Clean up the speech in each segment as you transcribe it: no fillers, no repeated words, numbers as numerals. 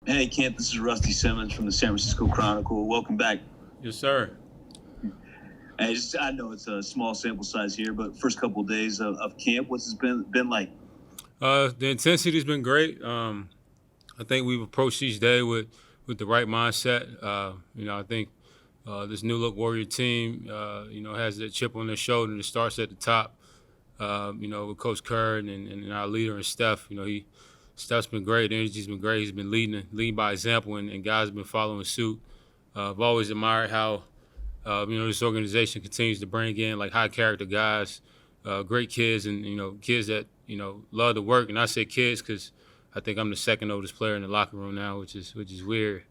Hey, Kent, this is Rusty Simmons from the San Francisco Chronicle. Welcome back. Yes, sir. I know it's a small sample size here, but first couple of days of camp, what's it been like? The intensity's been great. I think we've approached each day with the right mindset. I think this new look Warrior team, has that chip on their shoulder and it starts at the top. With Coach Kerr and our leader and Steph. Steph's been great. The energy's been great. He's been leading by example, and guys have been following suit. I've always admired how this organization continues to bring in like high character guys, great kids, and kids that love to work. And I say kids because I think I'm the second oldest player in the locker room now, which is weird.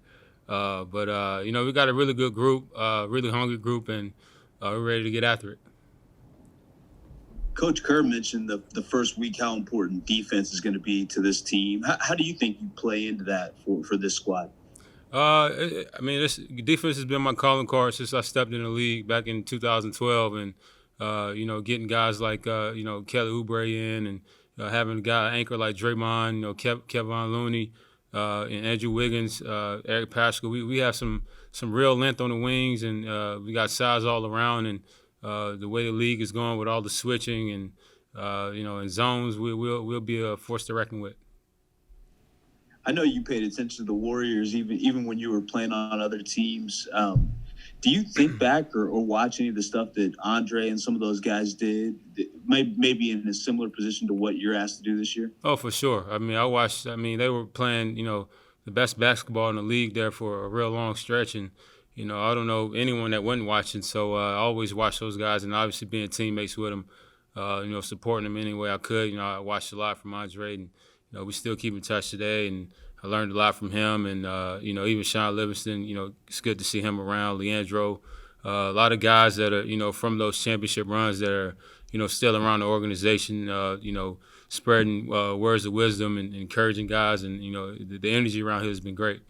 But we got a really good group, really hungry group, and we're ready to get after it. Coach Kerr mentioned the first week how important defense is going to be to this team. How do you think you play into that for this squad? This defense has been my calling card since I stepped in the league back in 2012, and getting guys like Kelly Oubre in, and having a guy anchor like Draymond, Kevon Looney, and Andrew Wiggins, Eric Paschal. We have some real length on the wings, and we got size all around, and the way the league is going with all the switching and in zones, we'll be a force to reckon with. I know you paid attention to the Warriors even when you were playing on other teams. Do you think back or watch any of the stuff that Andre and some of those guys did, maybe in a similar position to what you're asked to do this year? Oh, for sure. I watched. They were playing, the best basketball in the league there for a real long stretch, and I don't know anyone that wasn't watching. So I always watched those guys, and obviously being teammates with them, supporting them any way I could. I watched a lot from Andre, and we still keep in touch today, and I learned a lot from him. And, even Sean Livingston, it's good to see him around. Leandro, a lot of guys that are, from those championship runs that are, still around the organization, spreading words of wisdom and encouraging guys. And, the energy around here has been great.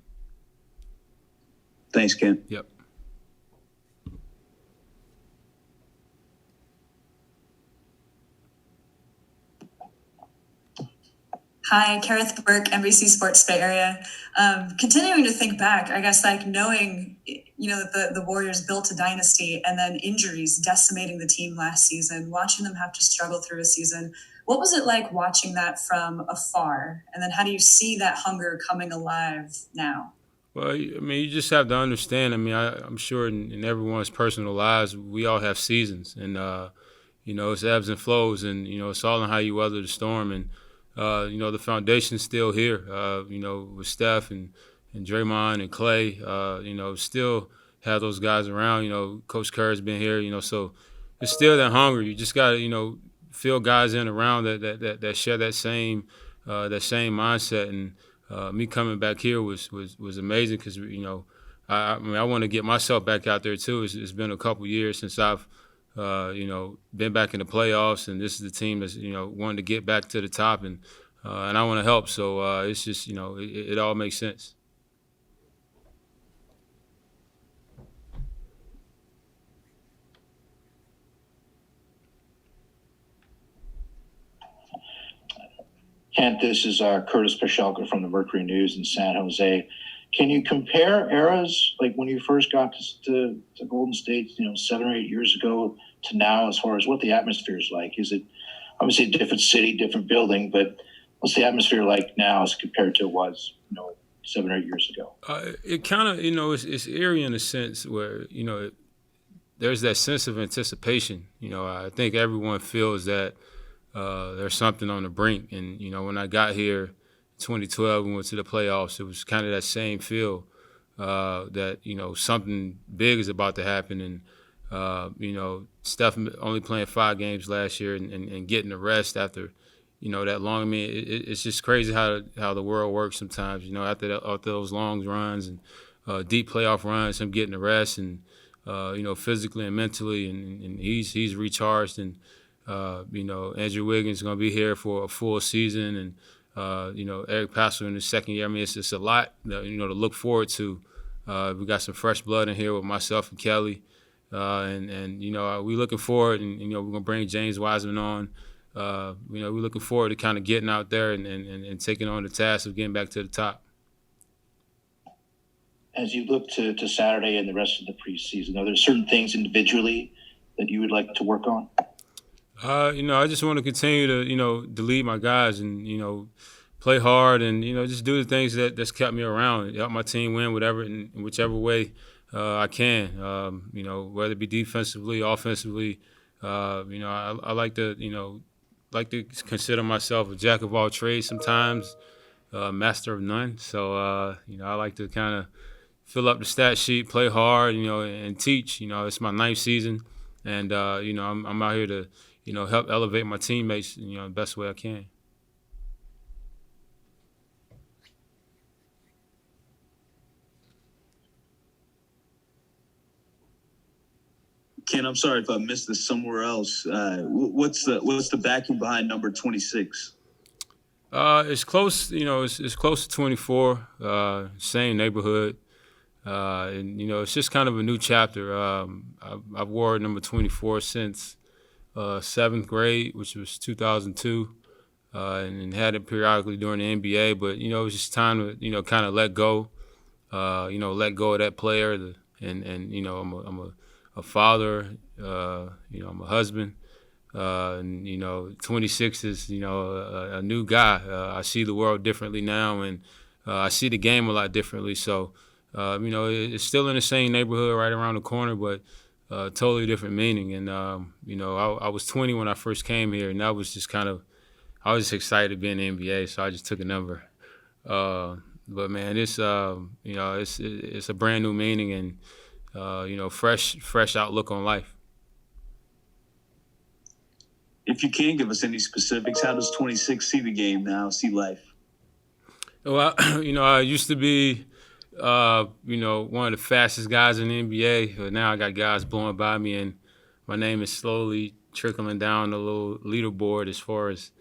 Thanks, Ken. Yep. Hi, Kareth Burke, NBC Sports Bay Area. Continuing to think back, I guess, like knowing, that the Warriors built a dynasty and then injuries decimating the team last season, watching them have to struggle through a season. What was it like watching that from afar? And then how do you see that hunger coming alive now? Well, you just have to understand. I'm sure in everyone's personal lives, we all have seasons, and it's ebbs and flows, and it's all in how you weather the storm. And the foundation's still here. With Steph and Draymond and Clay. Still have those guys around. Coach Kerr's been here. So it's still that hunger. You just got to feel guys in around that share that same mindset. And me coming back here was amazing because I want to get myself back out there too. It's been a couple years since I've been back in the playoffs, and this is the team that's wanting to get back to the top, and I want to help. So it's just it all makes sense. Kent, this is Curtis Pashelka from the Mercury News in San Jose. Can you compare eras, like when you first got to Golden State, 7 or 8 years ago to now, as far as what the atmosphere is like? Is it obviously a different city, different building, but what's the atmosphere like now as compared to it was, 7 or 8 years ago? It kind of, it's eerie in a sense where, there's that sense of anticipation. I think everyone feels that there's something on the brink. And, when I got here, 2012, we went to the playoffs. It was kind of that same feel that something big is about to happen, and Steph only playing 5 games last year and getting the rest after that long. It's just crazy how the world works sometimes. After those long runs and deep playoff runs, him getting the rest and physically and mentally, and he's recharged, and Andrew Wiggins is going to be here for a full season, and Eric Paschal in his second year. It's just a lot, to look forward to. We got some fresh blood in here with myself and Kelly, and we looking forward, and we're gonna bring James Wiseman on. We're looking forward to kind of getting out there and taking on the task of getting back to the top. as you look to Saturday and the rest of the preseason, are there certain things individually that you would like to work on? I just want to continue to, to lead my guys and, play hard and, just do the things that's kept me around, help my team win whatever in whichever way I can. Whether it be defensively, offensively, I like to consider myself a jack of all trades sometimes, master of none. So, I like to kind of fill up the stat sheet, play hard, and teach. It's my 9th season, and I'm out here to, help elevate my teammates, the best way I can. Ken, I'm sorry if I missed this somewhere else. What's the backing behind number 26? It's close, it's close to 24, same neighborhood. And, it's just kind of a new chapter. I've wore number 24 since 7th grade, which was 2002, and had it periodically during the NBA. But, it was just time to, kind of let go, let go of that player. And I'm a father, I'm a husband. And 26 is a new guy. I see the world differently now, and I see the game a lot differently. So it's still in the same neighborhood, right around the corner, but totally different meaning. And I was 20 when I first came here, and that was just I was just excited to be in the NBA, so I just took a number. But man, it's it's a brand new meaning and fresh outlook on life. If you can give us any specifics, how does 26 see the game now, see life? Well, I used to be, one of the fastest guys in the NBA, but now I got guys blowing by me, and my name is slowly trickling down the little leaderboard as far as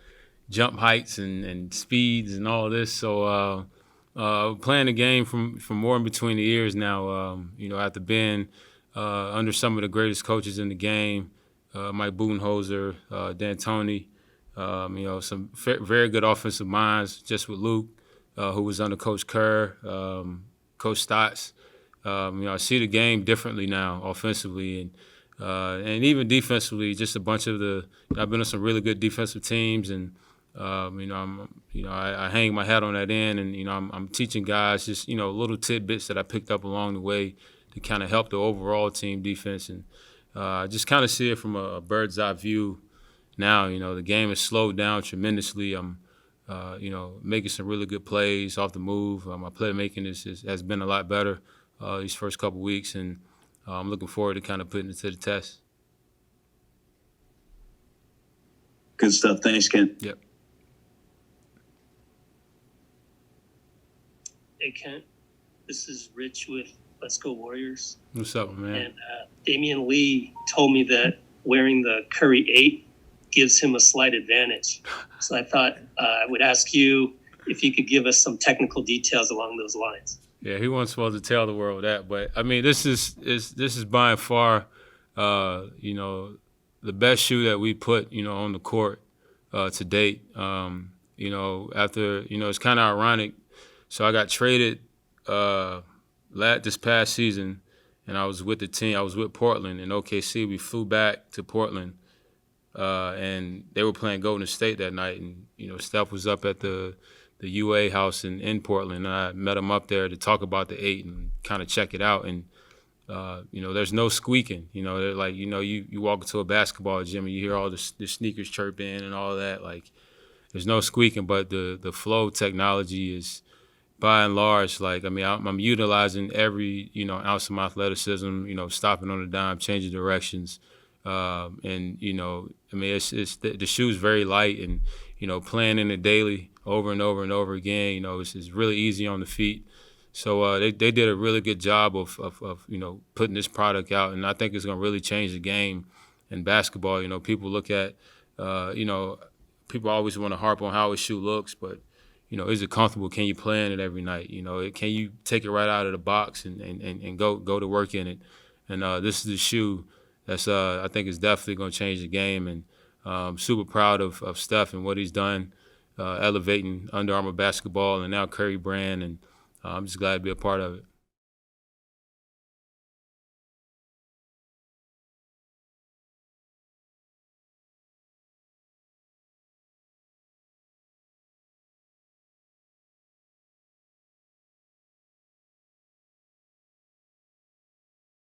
jump heights and speeds and all this. So playing the game from more in between the years now, after being under some of the greatest coaches in the game, Mike Budenholzer, D'Antoni, some very good offensive minds, just with Luke, who was under Coach Kerr, Coach Stotts. I see the game differently now, offensively and even defensively. Just a bunch of I've been on some really good defensive teams, and I hang my hat on that end, and I'm teaching guys just little tidbits that I picked up along the way to kind of help the overall team defense, and I just kind of see it from a bird's eye view now. The game has slowed down tremendously. I'm making some really good plays off the move. My playmaking has been a lot better these first couple weeks, and I'm looking forward to kind of putting it to the test. Good stuff. Thanks, Ken. Yep. Hey, Kent. This is Rich with Let's Go Warriors. What's up, man? And Damian Lee told me that wearing the Curry 8 gives him a slight advantage. So I thought I would ask you if you could give us some technical details along those lines. Yeah, he wasn't supposed to tell the world that, but I mean, this is by far, the best shoe that we put, on the court to date. After it's kind of ironic. So I got traded this past season, and I was with the team. I was with Portland in OKC. We flew back to Portland, and they were playing Golden State that night. And Steph was up at the UA house in Portland, and I met him up there to talk about the 8 and kind of check it out. And there's no squeaking. They're like you walk into a basketball gym and you hear all the sneakers chirping and all that. Like there's no squeaking, but the flow technology is, by and large, I'm utilizing every ounce of my athleticism. Stopping on the dime, changing directions, and it's the shoe's very light, and playing in it daily, over and over and over again. It's really easy on the feet. So they did a really good job of putting this product out, and I think it's gonna really change the game in basketball. People look at people always want to harp on how a shoe looks, but is it comfortable? Can you play in it every night? Can you take it right out of the box and go to work in it? And this is the shoe that's I think is definitely going to change the game. And I'm super proud of Steph and what he's done, elevating Under Armour basketball and now Curry brand. And I'm just glad to be a part of it.